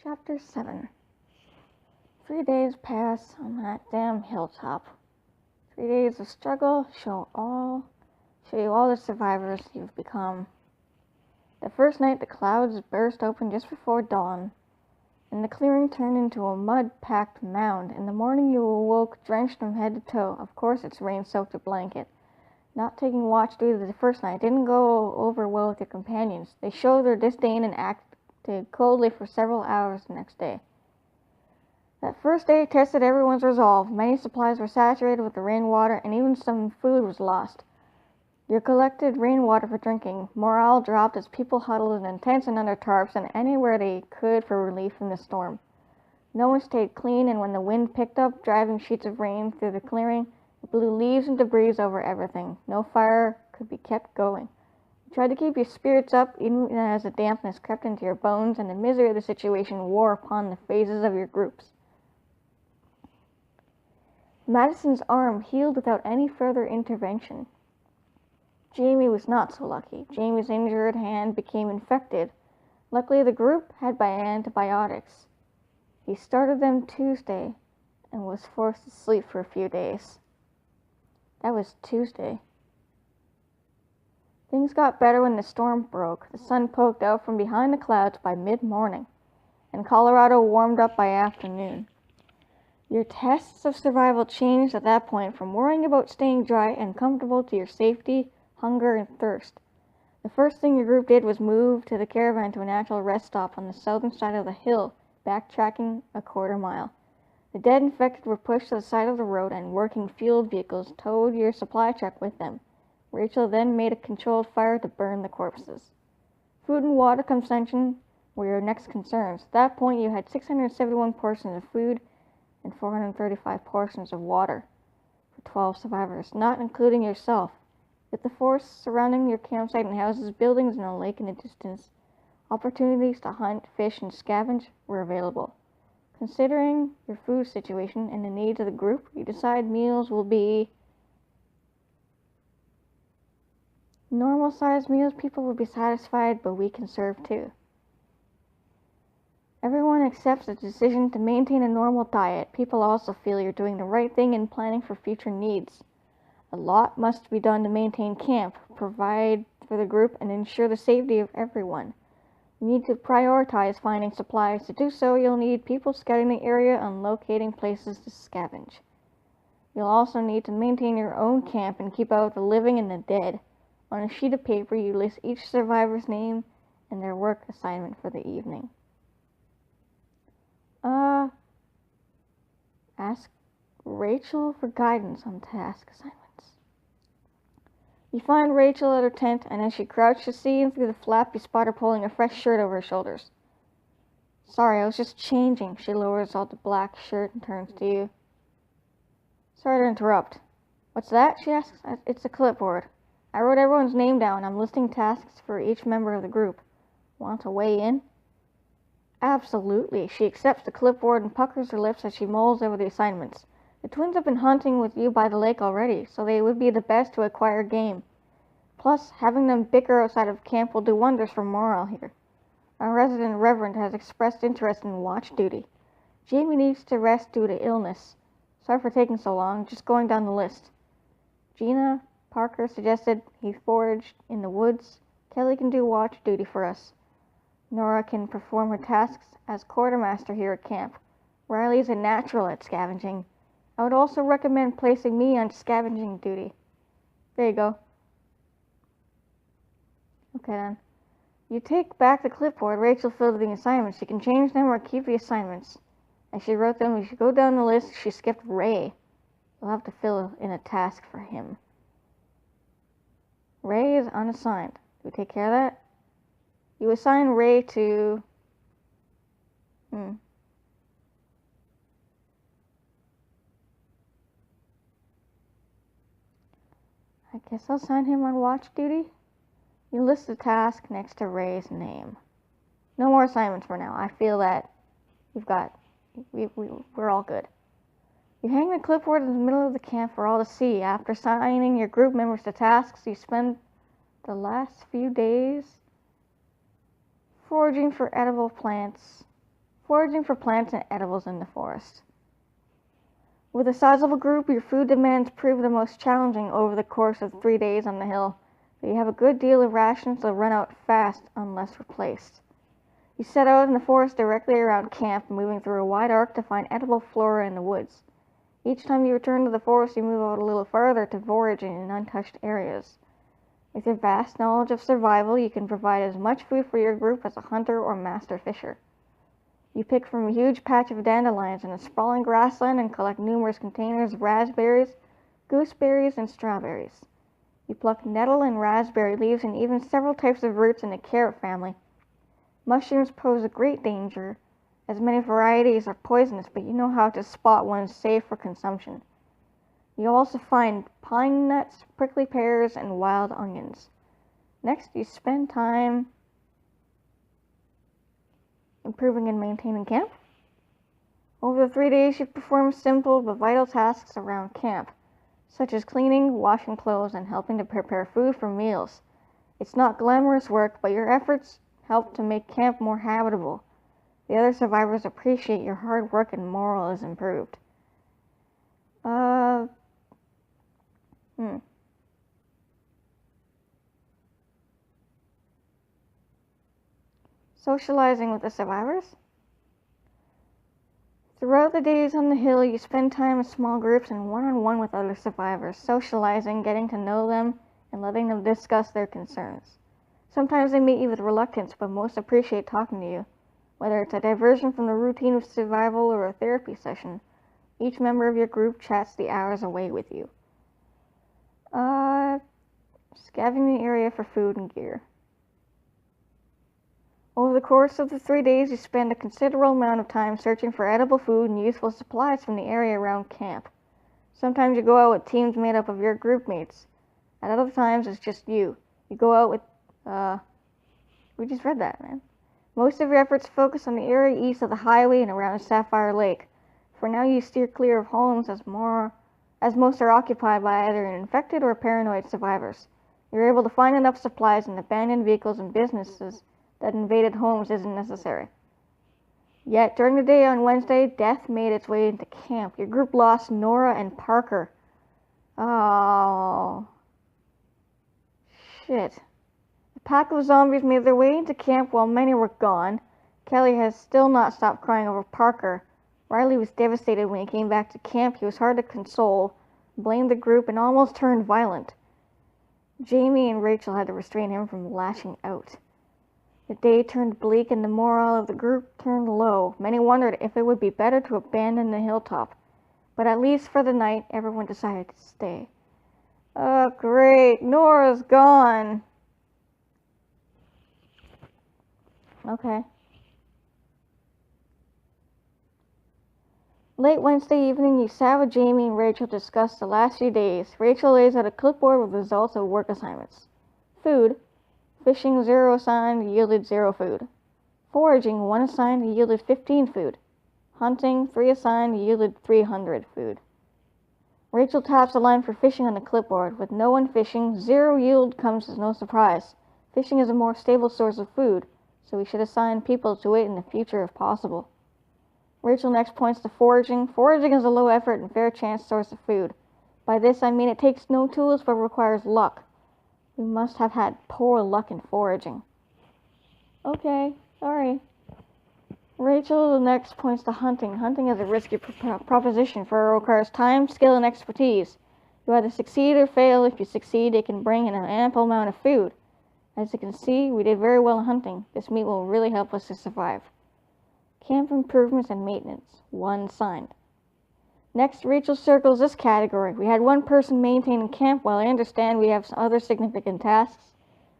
Chapter 7. 3 days pass on that damn hilltop. 3 days of struggle show you all the survivors you've become. The first night the clouds burst open just before dawn, and the clearing turned into a mud-packed mound. In the morning you awoke drenched from head to toe. Of course it's rain-soaked a blanket. Not taking watch duty the first night didn't go over well with your companions. They showed their disdain and acted coldly for several hours the next day. That first day tested everyone's resolve. Many supplies were saturated with the rainwater, and even some food was lost. You collected rainwater for drinking. Morale dropped as people huddled in tents and under tarps and anywhere they could for relief from the storm. No one stayed clean, and when the wind picked up, driving sheets of rain through the clearing, it blew leaves and debris over everything. No fire could be kept going. You tried to keep your spirits up, even as the dampness crept into your bones and the misery of the situation wore upon the faces of your groups. Madison's arm healed without any further intervention. Jamie was not so lucky. Jamie's injured hand became infected. Luckily, the group had antibiotics. He started them Tuesday and was forced to sleep for a few days. That was Tuesday. Things got better when the storm broke. The sun poked out from behind the clouds by mid-morning, and Colorado warmed up by afternoon. Your tests of survival changed at that point from worrying about staying dry and comfortable to your safety, hunger, and thirst. The first thing your group did was move to the caravan to a natural rest stop on the southern side of the hill, backtracking a quarter mile. The dead infected were pushed to the side of the road, and working field vehicles towed your supply truck with them. Rachel then made a controlled fire to burn the corpses. Food and water consumption were your next concerns. At that point, you had 671 portions of food and 435 portions of water for 12 survivors, not including yourself. With the forest surrounding your campsite and houses, buildings, and a lake in the distance, opportunities to hunt, fish, and scavenge were available. Considering your food situation and the needs of the group, you decide meals will be normal-sized meals. People will be satisfied, but we can serve too. Everyone accepts the decision to maintain a normal diet. People also feel you're doing the right thing in planning for future needs. A lot must be done to maintain camp, provide for the group, and ensure the safety of everyone. You need to prioritize finding supplies. To do so, you'll need people scouting the area and locating places to scavenge. You'll also need to maintain your own camp and keep out the living and the dead. On a sheet of paper, you list each survivor's name and their work assignment for the evening. Ask Rachel for guidance on task assignments. You find Rachel at her tent, and as she crouched to see in through the flap, you spot her pulling a fresh shirt over her shoulders. Sorry, I was just changing. She lowers all the black shirt and turns to you. Sorry to interrupt. What's that? She asks. It's a clipboard. I wrote everyone's name down. I'm listing tasks for each member of the group. Want to weigh in? Absolutely. She accepts the clipboard and puckers her lips as she mulls over the assignments. The twins have been hunting with you by the lake already, so they would be the best to acquire game. Plus, having them bicker outside of camp will do wonders for morale here. Our resident reverend has expressed interest in watch duty. Jamie needs to rest due to illness. Sorry for taking so long, just going down the list. Gina Parker suggested he foraged in the woods. Kelly can do watch duty for us. Nora can perform her tasks as quartermaster here at camp. Riley is a natural at scavenging. I would also recommend placing me on scavenging duty. There you go. Okay then. You take back the clipboard. Rachel filled the assignments. She can change them or keep the assignments. As she wrote them, as you go down the list, she skipped Ray. You'll have to fill in a task for him. Ray is unassigned. Do we take care of that? You assign Ray to... I guess I'll assign him on watch duty. You list the task next to Ray's name. No more assignments for now. I feel that we're all good. You hang the clipboard in the middle of the camp for all to see. After assigning your group members to tasks, you spend the last few days foraging for edible plants, Foraging for plants and edibles in the forest. With a sizable group, your food demands prove the most challenging over the course of 3 days on the hill, but you have a good deal of rations that run out fast unless replaced. You set out in the forest directly around camp, moving through a wide arc to find edible flora in the woods. Each time you return to the forest, you move out a little further to forage in untouched areas. With your vast knowledge of survival, you can provide as much food for your group as a hunter or master fisher. You pick from a huge patch of dandelions in a sprawling grassland and collect numerous containers of raspberries, gooseberries, and strawberries. You pluck nettle and raspberry leaves and even several types of roots in the carrot family. Mushrooms pose a great danger, as many varieties are poisonous, but you know how to spot ones safe for consumption. You also find pine nuts, prickly pears, and wild onions. Next, you spend time improving and maintaining camp. Over the 3 days, you perform simple but vital tasks around camp, such as cleaning, washing clothes, and helping to prepare food for meals. It's not glamorous work, but your efforts help to make camp more habitable. The other survivors appreciate your hard work and morale is improved. Socializing with the survivors. Throughout the days on the hill, you spend time in small groups and one-on-one with other survivors, socializing, getting to know them, and letting them discuss their concerns. Sometimes they meet you with reluctance, but most appreciate talking to you. Whether it's a diversion from the routine of survival or a therapy session, each member of your group chats the hours away with you. Scavenging the area for food and gear. Over the course of the 3 days, you spend a considerable amount of time searching for edible food and useful supplies from the area around camp. Sometimes you go out with teams made up of your group mates. At other times, it's just you. You go out with, we just read that, man. Most of your efforts focus on the area east of the highway and around Sapphire Lake. For now, you steer clear of homes as most are occupied by either infected or paranoid survivors. You're able to find enough supplies in abandoned vehicles and businesses that invaded homes isn't necessary. Yet, during the day on Wednesday, death made its way into camp. Your group lost Nora and Parker. Oh. Shit. A pack of zombies made their way into camp while many were gone. Kelly has still not stopped crying over Parker. Riley was devastated when he came back to camp. He was hard to console, blamed the group, and almost turned violent. Jamie and Rachel had to restrain him from lashing out. The day turned bleak and the morale of the group turned low. Many wondered if it would be better to abandon the hilltop. But at least for the night, everyone decided to stay. Oh, great. Nora's gone. Okay. Late Wednesday evening, you sat with Jamie and Rachel to discuss the last few days. Rachel lays out a clipboard with results of work assignments. Food. Fishing 0 assigned yielded 0 food. Foraging 1 assigned yielded 15 food. Hunting 3 assigned yielded 300 food. Rachel taps a line for fishing on the clipboard. With no one fishing, 0 yield comes as no surprise. Fishing is a more stable source of food, so we should assign people to it in the future if possible. Rachel next points to foraging. Foraging is a low effort and fair chance source of food. By this I mean it takes no tools but requires luck. We must have had poor luck in foraging. Okay, sorry. Rachel next points to hunting. Hunting is a risky proposition, for it requires time, skill, and expertise. You either succeed or fail. If you succeed, it can bring in an ample amount of food. As you can see, we did very well in hunting. This meat will really help us to survive. Camp improvements and maintenance. 1 assigned. Next, Rachel circles this category. We had 1 person maintaining camp. While I understand we have some other significant tasks,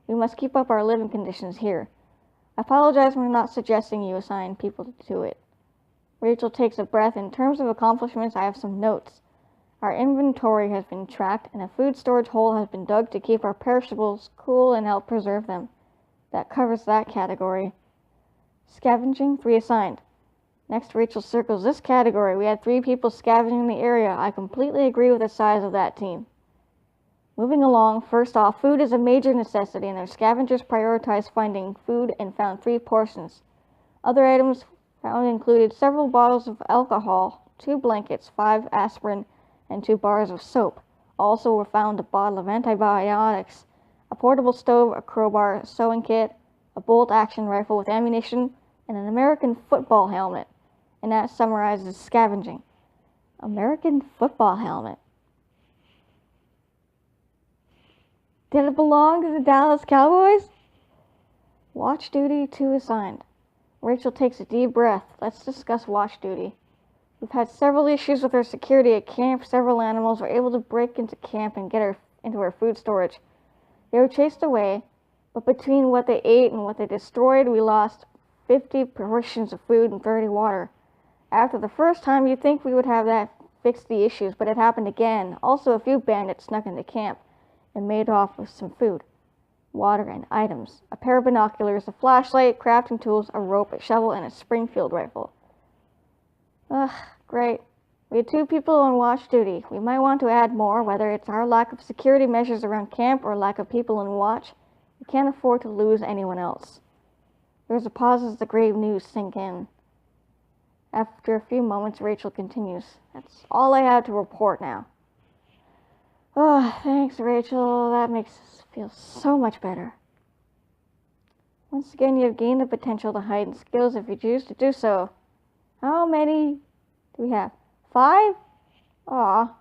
we must keep up our living conditions here. I apologize for not suggesting you assign people to it. Rachel takes a breath. In terms of accomplishments, I have some notes. Our inventory has been tracked, and a food storage hole has been dug to keep our perishables cool and help preserve them. That covers that category. Scavenging, 3 assigned. Next, Rachel circles this category. We had 3 people scavenging the area. I completely agree with the size of that team. Moving along, first off, food is a major necessity, and our scavengers prioritized finding food and found 3 portions. Other items Found included several bottles of alcohol, 2 blankets, 5 aspirin, and 2 bars of soap. Also were found a bottle of antibiotics, a portable stove, a crowbar, a sewing kit, a bolt-action rifle with ammunition, and an American football helmet. And that summarizes scavenging. American football helmet. Did it belong to the Dallas Cowboys? Watch duty 2 assigned. Rachel takes a deep breath. Let's discuss watch duty. We've had several issues with our security at camp. Several animals were able to break into camp and get into our food storage. They were chased away, but between what they ate and what they destroyed, we lost 50 portions of food and 30 water. After the first time, you'd think we would have that fixed the issues, but it happened again. Also, a few bandits snuck into camp and made off with some food, water, and items. A pair of binoculars, a flashlight, crafting tools, a rope, a shovel, and a Springfield rifle. Ugh, great. We had 2 people on watch duty. We might want to add more, whether it's our lack of security measures around camp or lack of people in watch. We can't afford to lose anyone else. There's a pause as the grave news sink in. After a few moments, Rachel continues. That's all I have to report now. Oh, thanks, Rachel. That makes us feel so much better. Once again, you have gained the potential to heighten skills if you choose to do so. How many do we have? 5? Aw.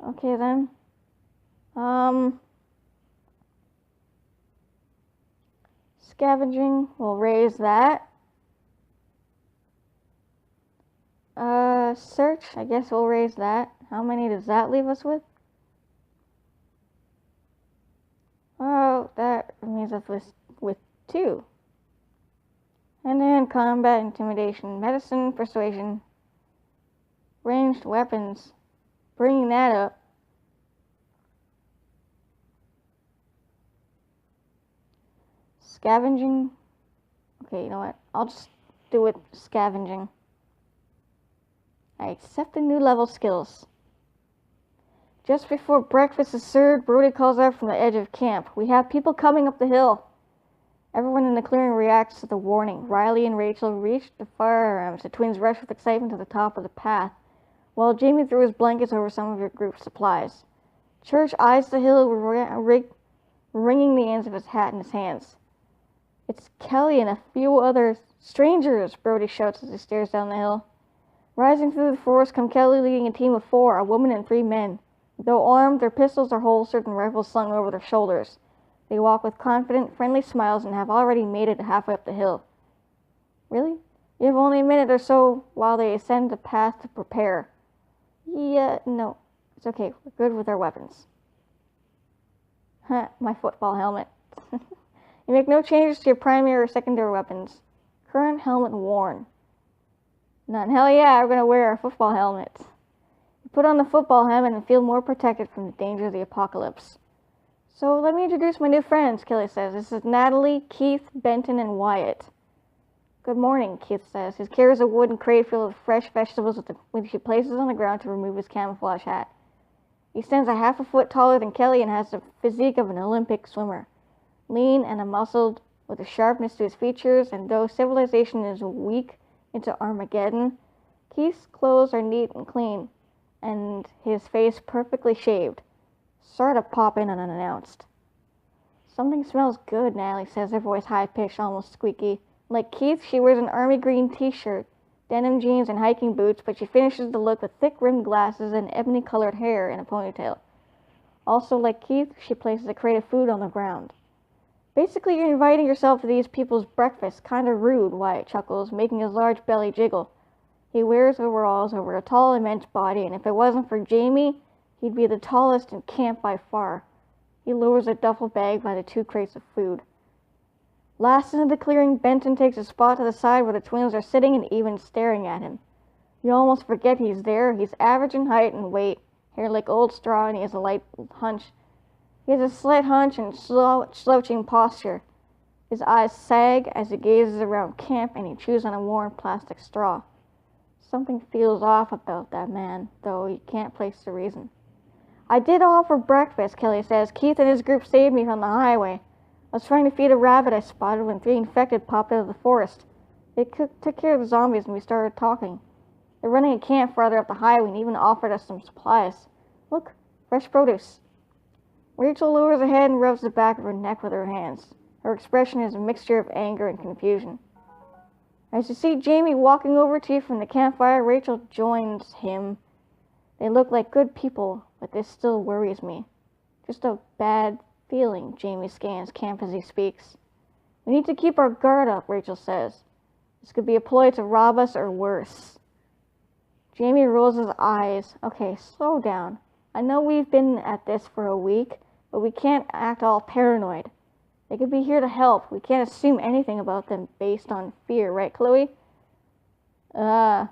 Okay, then. Scavenging, we'll raise that. Search, I guess we'll raise that. How many does that leave us with? Oh, that leaves us with 2. And then combat, intimidation, medicine, persuasion, ranged weapons. Bringing that up. Scavenging. Okay, you know what? I'll just do it scavenging. I accept the new level skills. Just before breakfast is served, Brody calls out from the edge of camp. We have people coming up the hill. Everyone in the clearing reacts to the warning. Riley and Rachel reach the firearms. The twins rush with excitement to the top of the path, while Jamie threw his blankets over some of your group's supplies. Church eyes the hill, wringing the ends of his hat in his hands. It's Kelly and a few other strangers, Brody shouts as he stares down the hill. Rising through the forest come Kelly leading a team of 4, a woman and 3 men. Though armed, their pistols are holstered and rifles slung over their shoulders. They walk with confident, friendly smiles and have already made it halfway up the hill. Really? You have only a minute or so while they ascend the path to prepare. Yeah, no. It's okay. We're good with our weapons. Huh, my football helmet. You make no changes to your primary or secondary weapons. Current helmet worn. None. Hell yeah, we're gonna wear our football helmets. You put on the football helmet and feel more protected from the danger of the apocalypse. So let me introduce my new friends, Kelly says. This is Natalie, Keith, Benton, and Wyatt. Good morning, Keith says. He carries a wooden crate filled with fresh vegetables which he places on the ground to remove his camouflage hat. He stands a half a foot taller than Kelly and has the physique of an Olympic swimmer. Lean and muscled, with a sharpness to his features, and though civilization is weak into Armageddon, Keith's clothes are neat and clean, and his face perfectly shaved. Sorry to pop in unannounced. Something smells good, Natalie says, her voice high-pitched, almost squeaky. Like Keith, she wears an army green t-shirt, denim jeans, and hiking boots, but she finishes the look with thick-rimmed glasses and ebony-colored hair in a ponytail. Also, like Keith, she places a crate of food on the ground. Basically, you're inviting yourself to these people's breakfast. Kinda rude, Wyatt chuckles, making his large belly jiggle. He wears overalls over a tall, immense body, and if it wasn't for Jamie, he'd be the tallest in camp by far. He lowers a duffel bag by the 2 crates of food. Last into the clearing, Benton takes a spot to the side where the twins are sitting and even staring at him. You almost forget he's there. He's average in height and weight, hair like old straw, and he has a light hunch. He has a slight hunch and slouching posture. His eyes sag as he gazes around camp, and he chews on a worn plastic straw. Something feels off about that man, though he can't place the reason. I did offer breakfast, Kelly says. Keith and his group saved me from the highway. I was trying to feed a rabbit I spotted when 3 infected popped out of the forest. They took care of the zombies and we started talking. They're running a camp farther up the highway and even offered us some supplies. Look, fresh produce. Rachel lowers her head and rubs the back of her neck with her hands. Her expression is a mixture of anger and confusion. As you see Jamie walking over to you from the campfire, Rachel joins him. They look like good people, but this still worries me. Just a bad feeling, Jamie scans camp as he speaks. We need to keep our guard up, Rachel says. This could be a ploy to rob us or worse. Jamie rolls his eyes. Okay, slow down. I know we've been at this for a week, but we can't act all paranoid. They could be here to help. We can't assume anything about them based on fear, right, Chloe? I'm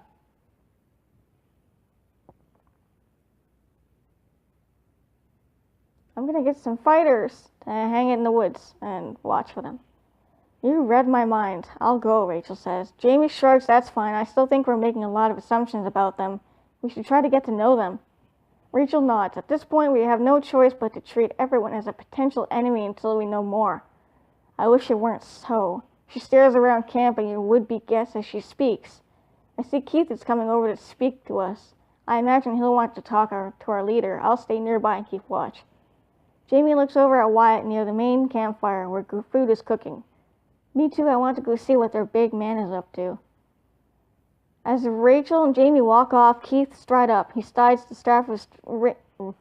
gonna get some fighters to hang it in the woods and watch for them. You read my mind. I'll go, Rachel says. Jamie shrugs. That's fine. I still think we're making a lot of assumptions about them. We should try to get to know them. Rachel nods. At this point, we have no choice but to treat everyone as a potential enemy until we know more. I wish it weren't so. She stares around camp and your would-be guess as she speaks. I see Keith is coming over to speak to us. I imagine he'll want to talk to our leader. I'll stay nearby and keep watch. Jamie looks over at Wyatt near the main campfire where food is cooking. Me too, I want to go see what their big man is up to. As Rachel and Jamie walk off, Keith strides up. He slides the strap of his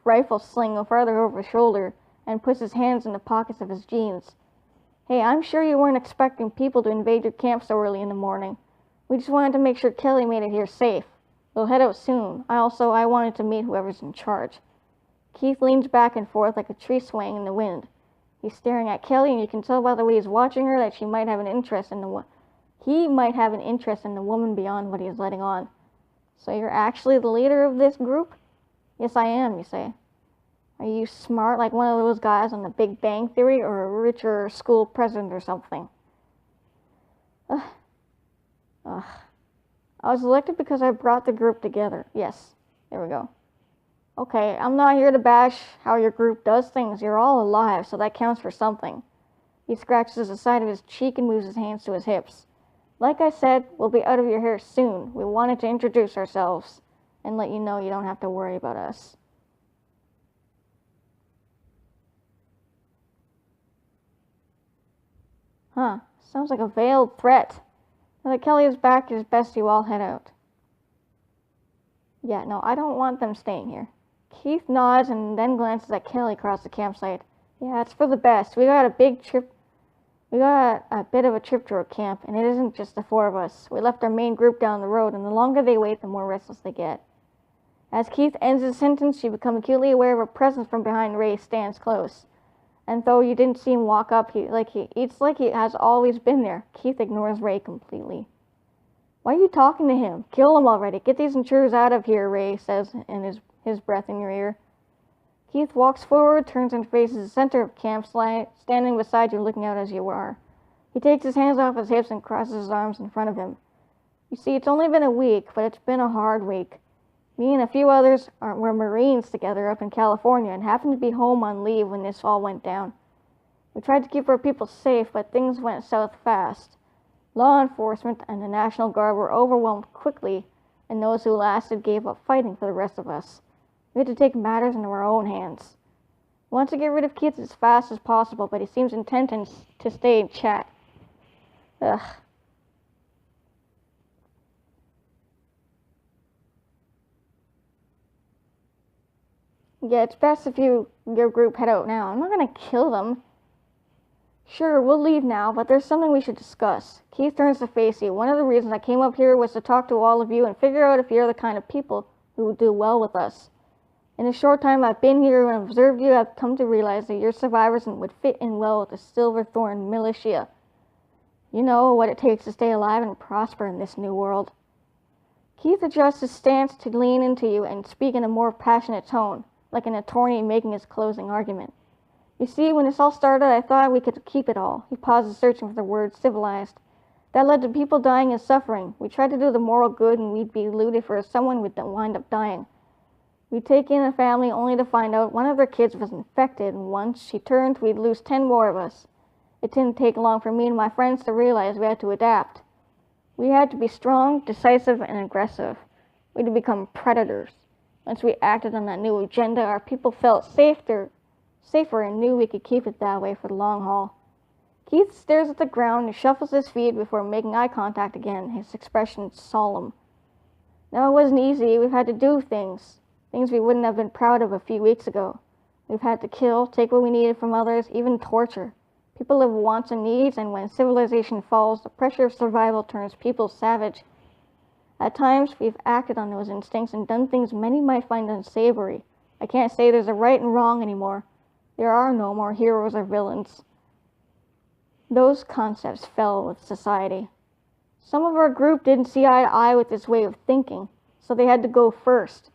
rifle sling farther over his shoulder and puts his hands in the pockets of his jeans. Hey, I'm sure you weren't expecting people to invade your camp so early in the morning. We just wanted to make sure Kelly made it here safe. We'll head out soon. I wanted to meet whoever's in charge. Keith leans back and forth like a tree swaying in the wind. He's staring at Kelly, and you can tell by the way he's watching her that he might have an interest in the woman beyond what he is letting on. So you're actually the leader of this group? Yes, I am, you say. Are you smart like one of those guys on the Big Bang Theory, or a richer school president or something? I was elected because I brought the group together. Yes, there we go. Okay, I'm not here to bash how your group does things. You're all alive, so that counts for something. He scratches the side of his cheek and moves his hands to his hips. Like I said, we'll be out of your hair soon. We wanted to introduce ourselves and let you know you don't have to worry about us. Huh, sounds like a veiled threat. Now that Kelly is back, it's best you all head out. Yeah, no, I don't want them staying here. Keith nods and then glances at Kelly across the campsite. Yeah, it's for the best. We got a bit of a trip to our camp, and it isn't just the four of us. We left our main group down the road, and the longer they wait, the more restless they get. As Keith ends his sentence, you become acutely aware of a presence from behind Ray stands close. And though you didn't see him walk up, it's like he has always been there. Keith ignores Ray completely. Why are you talking to him? Kill him already. Get these intruders out of here, Ray says, in his breath in your ear. Keith walks forward, turns and faces the center of camp, standing beside you, looking out as you are. He takes his hands off his hips and crosses his arms in front of him. You see, it's only been a week, but it's been a hard week. Me and a few others were Marines together up in California and happened to be home on leave when this all went down. We tried to keep our people safe, but things went south fast. Law enforcement and the National Guard were overwhelmed quickly, and those who lasted gave up fighting for the rest of us. We had to take matters into our own hands. We want to get rid of Keith as fast as possible, but he seems intent to stay and chat. Ugh. Yeah, it's best if your group head out now. I'm not gonna kill them. Sure, we'll leave now, but there's something we should discuss. Keith turns to face you. One of the reasons I came up here was to talk to all of you and figure out if you're the kind of people who would do well with us. In the short time I've been here and observed you, I've come to realize that you're survivors and would fit in well with the Silverthorn militia. You know what it takes to stay alive and prosper in this new world. Keith adjusts his stance to lean into you and speak in a more passionate tone, like an attorney making his closing argument. You see, when this all started, I thought we could keep it all. He pauses, searching for the word civilized. That led to people dying and suffering. We tried to do the moral good, and we'd be looted for someone would wind up dying. We'd take in a family only to find out one of their kids was infected, and once she turned, we'd lose 10 more of us. It didn't take long for me and my friends to realize we had to adapt. We had to be strong, decisive, and aggressive. We had to become predators. Once we acted on that new agenda, our people felt safer and knew we could keep it that way for the long haul. Keith stares at the ground and shuffles his feet before making eye contact again, his expression solemn. Now, it wasn't easy. We've had to do things we wouldn't have been proud of a few weeks ago. We've had to kill, take what we needed from others, even torture. People have wants and needs, and when civilization falls, the pressure of survival turns people savage. At times, we've acted on those instincts and done things many might find unsavory. I can't say there's a right and wrong anymore. There are no more heroes or villains. Those concepts fell with society. Some of our group didn't see eye to eye with this way of thinking, so they had to go first.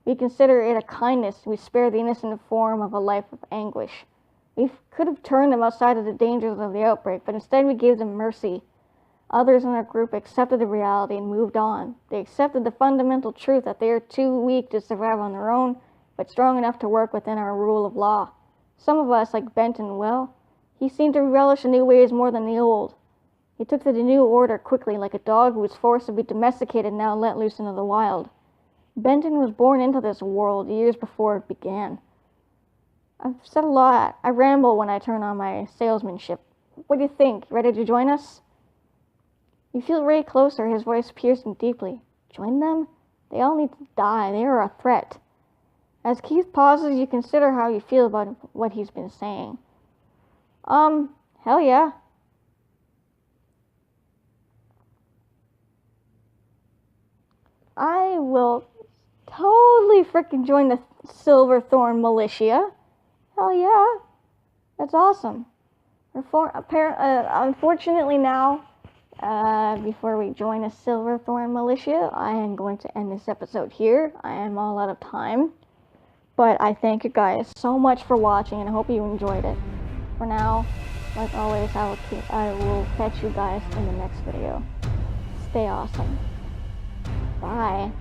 We consider it a kindness we spare the innocent form of a life of anguish. We could have turned them outside of the dangers of the outbreak, but instead we gave them mercy. Others in our group accepted the reality and moved on. They accepted the fundamental truth that they are too weak to survive on their own, but strong enough to work within our rule of law. Some of us, like Benton, well, he seemed to relish the new ways more than the old. He took to the new order quickly, like a dog who was forced to be domesticated now let loose into the wild. Benton was born into this world years before it began. I've said a lot. I ramble when I turn on my salesmanship. What do you think? Ready to join us? You feel Ray closer, his voice piercing deeply. Join them? They all need to die. They are a threat. As Keith pauses, you consider how you feel about what he's been saying. Hell yeah. I will totally frickin' join the Silverthorn militia. Hell yeah. That's awesome. Unfortunately now, before we join a Silverthorn militia, I am going to end this episode here. I am all out of time. But I thank you guys so much for watching, and I hope you enjoyed it. For now, like always, I will catch you guys in the next video. Stay awesome. Bye.